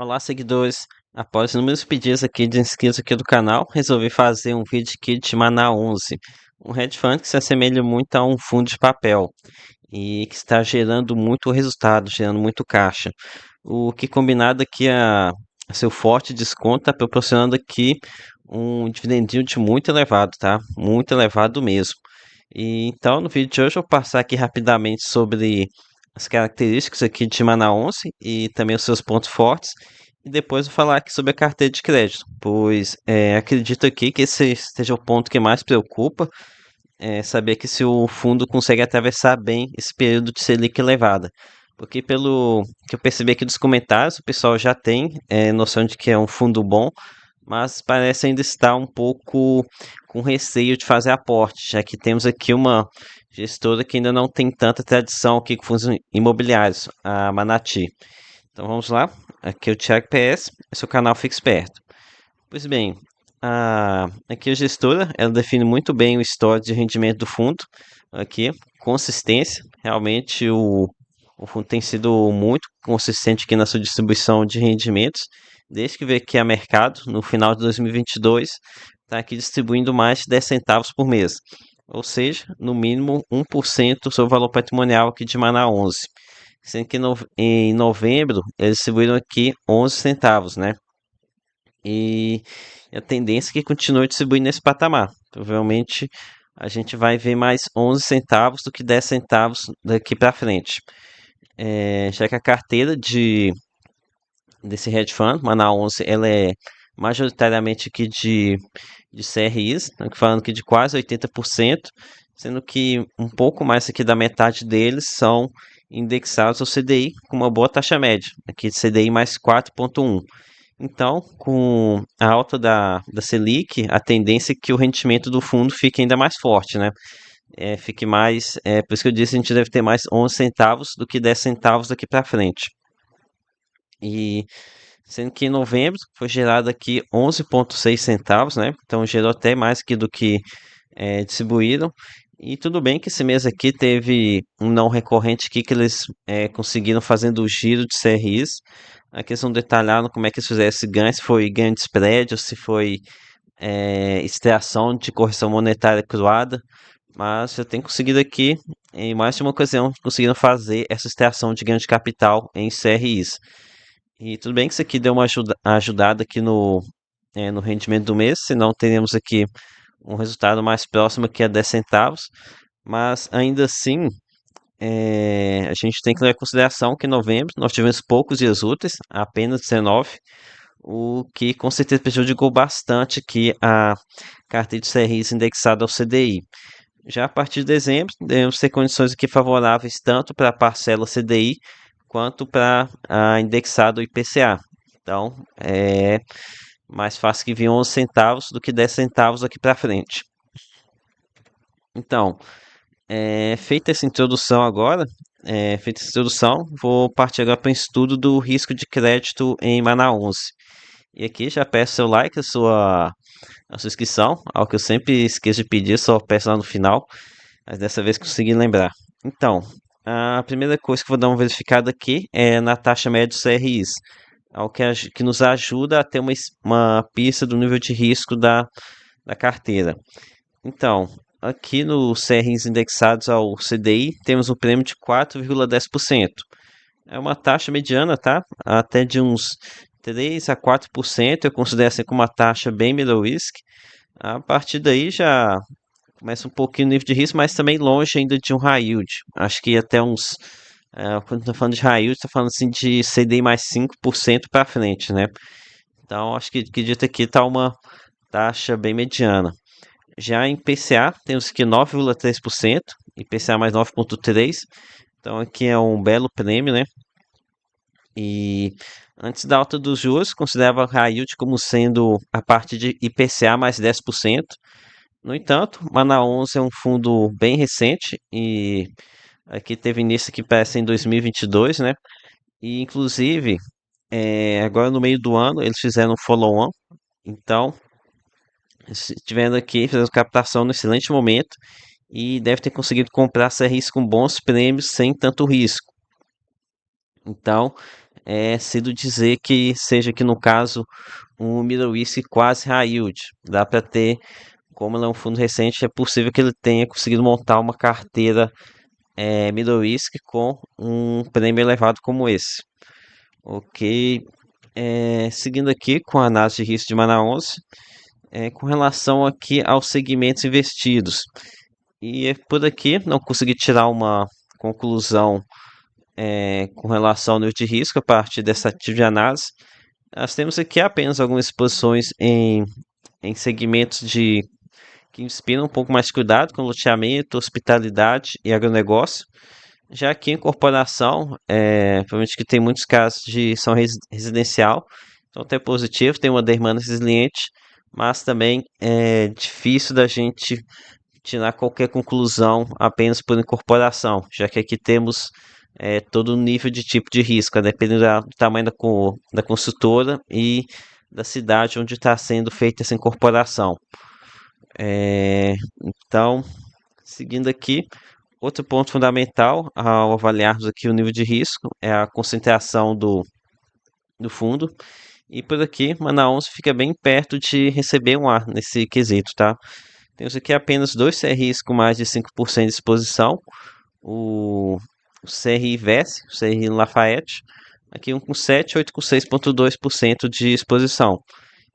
Olá, seguidores. Após inúmeros pedidos aqui de inscritos aqui do canal, resolvi fazer um vídeo aqui de Mana 11, um hedge fund que se assemelha muito a um fundo de papel e que está gerando muito resultado, gerando muito caixa. O que combinado aqui a seu forte desconto está proporcionando aqui um dividendinho de muito elevado, tá? Muito elevado mesmo. E então, no vídeo de hoje, eu vou passar aqui rapidamente sobre as características aqui de Mana 11 e também os seus pontos fortes. E depois vou falar aqui sobre a carteira de crédito, pois acredito aqui que esse seja o ponto que mais preocupa, saber que se o fundo consegue atravessar bem esse período de Selic elevada. Porque pelo que eu percebi aqui dos comentários, o pessoal já tem noção de que é um fundo bom, mas parece ainda estar um pouco com receio de fazer aporte, já que temos aqui uma gestora que ainda não tem tanta tradição aqui com fundos imobiliários, a Manati. Então vamos lá, aqui é o Thiago PS, esse é o canal Fique Esperto. Pois bem, aqui a gestora, ela define muito bem o histórico de rendimento do fundo, aqui, consistência, realmente o fundo tem sido muito consistente aqui na sua distribuição de rendimentos, desde que veio aqui a mercado, no final de 2022, está aqui distribuindo mais de 10 centavos por mês, ou seja, no mínimo 1% sobre o valor patrimonial aqui de Mana 11, sendo que em novembro eles distribuíram aqui 11 centavos, né? E a tendência é que continue distribuindo nesse patamar. Provavelmente a gente vai ver mais 11 centavos do que 10 centavos daqui para frente. Já que a carteira desse hedge fund, Mana 11, ela é majoritariamente aqui de CRIs, falando aqui de quase 80%, sendo que um pouco mais aqui da metade deles são indexados ao CDI com uma boa taxa média, aqui de CDI mais 4,1. Então, com a alta da Selic, a tendência é que o rendimento do fundo fique ainda mais forte, né? Fique mais, por isso que eu disse, a gente deve ter mais 11 centavos do que 10 centavos daqui para frente. E sendo que em novembro foi gerado aqui 11,6 centavos, né? Então gerou até mais aqui do que distribuíram. E tudo bem que esse mês aqui teve um não recorrente aqui que eles conseguiram fazendo o giro de CRIs. Aqui eles não detalharam como é que eles fizeram esse ganho, se foi ganho de spread ou se foi extração de correção monetária cruada. Mas eu tenho conseguido aqui, em mais de uma ocasião, conseguiram fazer essa extração de ganho de capital em CRIs. E tudo bem que isso aqui deu uma ajudada aqui no rendimento do mês, senão teremos aqui um resultado mais próximo aqui a 10 centavos, mas ainda assim a gente tem que levar em consideração que em novembro nós tivemos poucos dias úteis, apenas 19, o que com certeza prejudicou bastante aqui a carteira de CRIs indexada ao CDI. Já a partir de dezembro, devemos ter condições aqui favoráveis tanto para a parcela CDI quanto para a indexada ao IPCA. Então, é mais fácil que vir 11 centavos do que 10 centavos aqui para frente. Então, feita essa introdução agora, vou partir agora para o estudo do risco de crédito em Mana 11. E aqui já peço seu like, a sua inscrição, algo que eu sempre esqueço de pedir, só peço lá no final, mas dessa vez consegui lembrar. Então, a primeira coisa que eu vou dar uma verificada aqui é na taxa média dos CRIs, algo que nos ajuda a ter uma pista do nível de risco da carteira. Então, aqui nos CRIs indexados ao CDI, temos um prêmio de 4,10%. É uma taxa mediana, tá? Até de uns 3 a 4%, eu considero assim como uma taxa bem middle risk. A partir daí já começa um pouquinho o nível de risco, mas também longe ainda de um high yield. Acho que até uns, quando está falando de high yield, está falando assim de CDI mais 5% para frente, né? Então, acho que acredito aqui está uma taxa bem mediana. Já em PCA, temos aqui 9,3%, IPCA mais 9,3%. Então aqui é um belo prêmio, né? E antes da alta dos juros, considerava high yield como sendo a parte de IPCA mais 10%. No entanto, Mana 11 é um fundo bem recente e aqui teve início que parece em 2022, né? E inclusive, agora no meio do ano, eles fizeram um follow-on. Então, estiveram aqui, fizeram captação no excelente momento e deve ter conseguido comprar CRIs com bons prêmios sem tanto risco. Então, é cedo dizer que seja aqui no caso um middle risk quase high yield. Dá para ter, como ele é um fundo recente, é possível que ele tenha conseguido montar uma carteira middle risk com um prêmio elevado como esse. Ok, seguindo aqui com a análise de risco de Mana 11, com relação aqui aos segmentos investidos. E por aqui não consegui tirar uma conclusão com relação ao nível de risco a partir dessa atividade de análise. Nós temos aqui apenas algumas exposições em segmentos que inspiram um pouco mais de cuidado, com loteamento, hospitalidade e agronegócio. Já aqui em corporação, provavelmente que tem muitos casos de são residencial, então até positivo, tem uma demanda resiliente, mas também é difícil da gente tirar qualquer conclusão apenas por incorporação, já que aqui temos todo o nível de tipo de risco, dependendo do tamanho da consultora e da cidade onde está sendo feita essa incorporação. Então, seguindo aqui, outro ponto fundamental ao avaliarmos aqui o nível de risco é a concentração do fundo. E por aqui, Manaus fica bem perto de receber um A nesse quesito, tá? Temos aqui apenas dois CRIs com mais de 5% de exposição. O, o CRI VES, o CRI Lafayette, aqui um com 7, outro com 6,2% de exposição.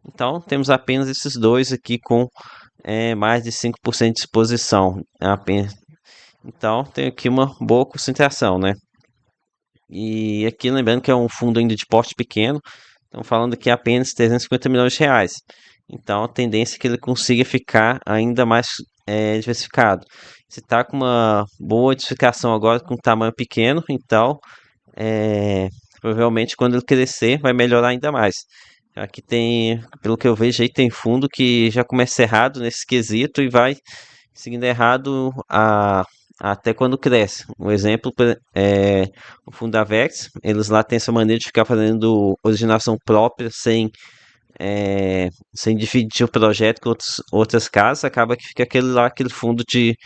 Então, temos apenas esses dois aqui com mais de 5% de exposição. Então, tem aqui uma boa concentração, né? E aqui lembrando que é um fundo ainda de porte pequeno, estamos falando aqui apenas 350 milhões de reais. Então a tendência é que ele consiga ficar ainda mais diversificado. Se está com uma boa diversificação agora com um tamanho pequeno, então provavelmente quando ele crescer vai melhorar ainda mais. Aqui tem, pelo que eu vejo aí, tem fundo que já começa errado nesse quesito e vai seguindo errado até quando cresce. Um exemplo é o Fundavex, eles lá têm essa maneira de ficar fazendo originação própria sem dividir o projeto com outras casas, acaba que fica aquele fundo de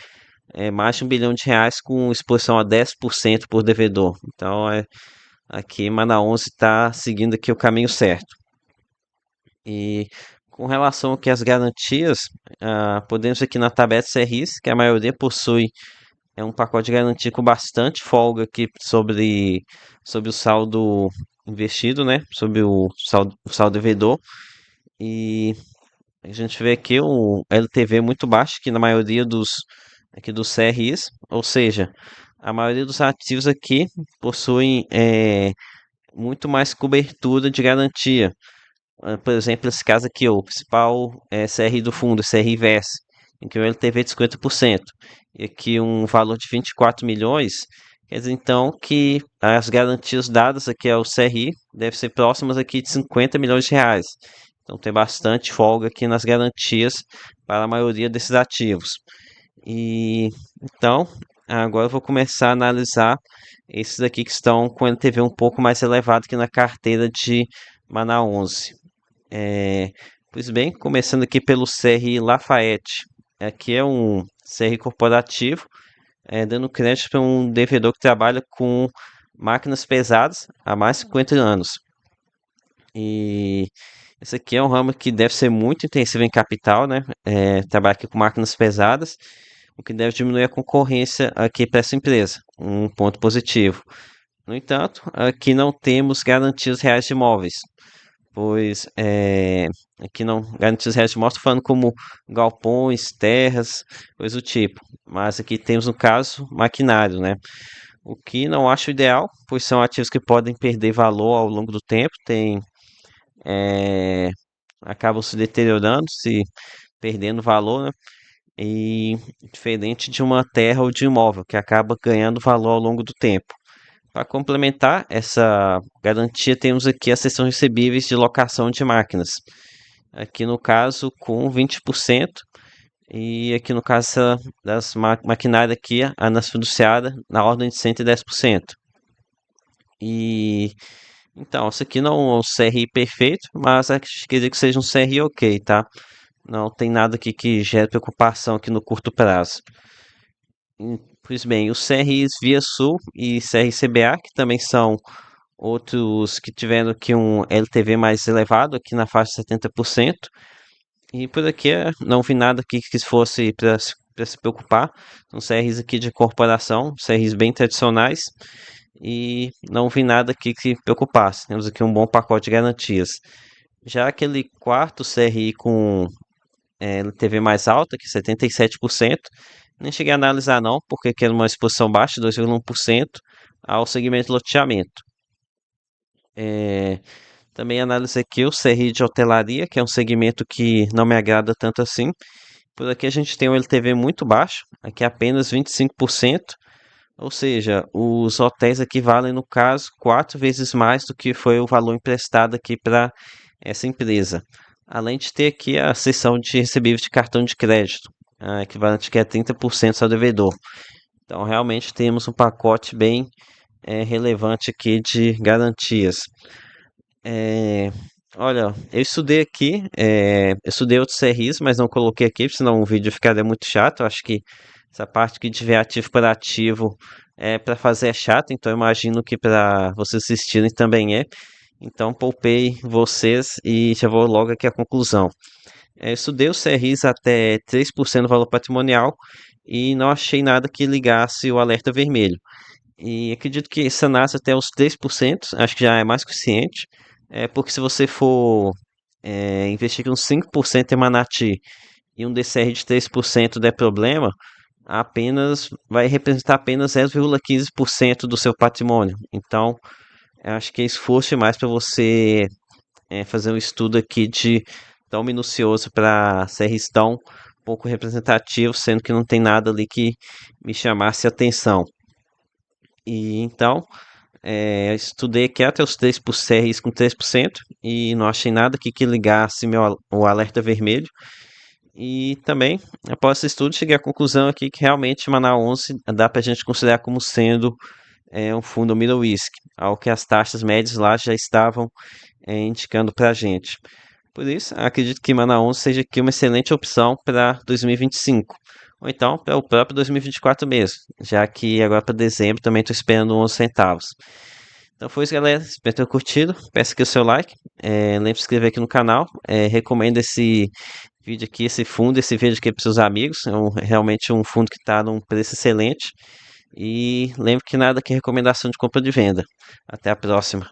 mais de 1 bilhão de reais com exposição a 10% por devedor. Então aqui Mana 11 está seguindo aqui o caminho certo. E com relação aqui às garantias, podemos aqui na tabela CRIs, que a maioria possui um pacote de garantia com bastante folga aqui sobre o saldo investido, né? Sobre o saldo devedor. E a gente vê aqui o LTV muito baixo aqui na maioria aqui dos CRIs, ou seja, a maioria dos ativos aqui possuem muito mais cobertura de garantia. Por exemplo, esse caso aqui, o principal CRI do fundo, CRI VES, em que o LTV é de 50%, e aqui um valor de 24 milhões, quer dizer então que as garantias dadas aqui ao CRI devem ser próximas aqui de 50 milhões de reais. Então tem bastante folga aqui nas garantias para a maioria desses ativos. E então, agora eu vou começar a analisar esses aqui que estão com LTV um pouco mais elevado que na carteira de Mana 11. Pois bem, começando aqui pelo CRI Lafayette. Aqui é um CRI corporativo, dando crédito para um devedor que trabalha com máquinas pesadas há mais de 50 anos. E esse aqui é um ramo que deve ser muito intensivo em capital, né? Trabalha aqui com máquinas pesadas, o que deve diminuir a concorrência aqui para essa empresa. Um ponto positivo. No entanto, aqui não temos garantias reais de imóveis, pois aqui não garantias reais de imóveis, estou falando como galpões, terras, coisa do tipo. Mas aqui temos, no caso, maquinário, né? O que não acho ideal, pois são ativos que podem perder valor ao longo do tempo, é, acabam se deteriorando, se perdendo valor, né? E diferente de uma terra ou de imóvel, que acaba ganhando valor ao longo do tempo. Para complementar essa garantia, temos aqui a seção recebíveis de locação de máquinas. Aqui no caso com 20%, e aqui no caso das maquinárias aqui, a nas fiduciária na ordem de 110%. E então, isso aqui não é um CRI perfeito, mas quer dizer que seja um CRI ok, tá? Não tem nada aqui que gere preocupação aqui no curto prazo. Pois bem, os CRIs Via Sul e CRCBA, que também são outros que tiveram aqui um LTV mais elevado, aqui na faixa de 70%. E por aqui não vi nada aqui que fosse para se preocupar. São CRs aqui de corporação, CRs bem tradicionais, e não vi nada aqui que preocupasse. Temos aqui um bom pacote de garantias. Já aquele quarto CRI com LTV mais alta, que 77%, nem cheguei a analisar não, porque aqui era uma exposição baixa, 2,1%, ao segmento de loteamento. Também analisei aqui o CRI de hotelaria, que é um segmento que não me agrada tanto assim. Por aqui a gente tem um LTV muito baixo, aqui apenas 25%, ou seja, os hotéis aqui valem, no caso, 4 vezes mais do que foi o valor emprestado aqui para essa empresa. Além de ter aqui a seção de recebíveis de cartão de crédito, equivalente que é 30% ao devedor. Então, realmente temos um pacote bem relevante aqui de garantias. É, olha, eu estudei aqui, eu estudei outros CRIs, mas não coloquei aqui, senão o vídeo ficaria muito chato. Eu acho que essa parte que tiver ativo por ativo para fazer é chato, então eu imagino que para vocês assistirem também é. Então poupei vocês e já vou logo aqui à conclusão. Estudei os CRIs até 3% do valor patrimonial e não achei nada que ligasse o alerta vermelho. E acredito que essa nasce até os 3%, acho que já é mais que suficiente. Porque se você for investir com 5% em Manati e um DCR de 3% der problema, apenas vai representar apenas 0,15% do seu patrimônio. Então, eu acho que é esforço demais para você fazer um estudo aqui de tão minucioso para CRs tão pouco representativo, sendo que não tem nada ali que me chamasse a atenção. E então, estudei aqui até os 3% risco com 3% e não achei nada aqui que ligasse o alerta vermelho. E também, após esse estudo, cheguei à conclusão aqui que realmente Manaus 11 dá para a gente considerar como sendo um fundo middle risk, ao que as taxas médias lá já estavam indicando para a gente. Por isso, acredito que Manaus 11 seja aqui uma excelente opção para 2025. Ou então para o próprio 2024 mesmo, já que agora para dezembro também estou esperando 11 centavos. Então foi isso, galera. Espero ter curtido. Peço aqui o seu like. Lembre de se inscrever aqui no canal. Recomendo esse vídeo aqui, esse fundo, esse vídeo aqui para seus amigos. Realmente um fundo que está num preço excelente. E lembre que nada aqui é recomendação de compra ou de venda. Até a próxima.